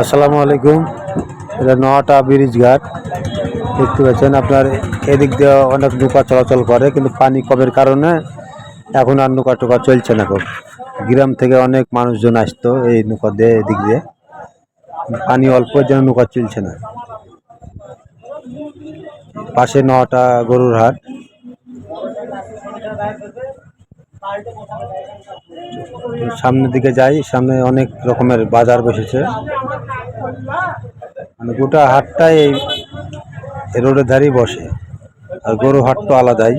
আসসালামু আলাইকুম। এটা নোয়াটা ব্রিজ ঘাট দেখতে পাচ্ছেন। আপনার এদিক দিয়ে অনেক নৌকা চলাচল করে, কিন্তু পানি কমের কারণে এখন আর নৌকা টোকা চলছে না। খুব গ্রাম থেকে অনেক মানুষজন আসতো এই নৌকা দিয়ে, এদিক দিয়ে পানি অল্প যেন নৌকা চলছে না। পাশে নোয়াটা গরুর হাট। সামনের দিকে যাই, সামনে অনেক রকমের বাজার বসেছে, মানে গোটা হাটটাই এই রোডের ধারেই বসে। আর গরু হাট তো আলাদাই।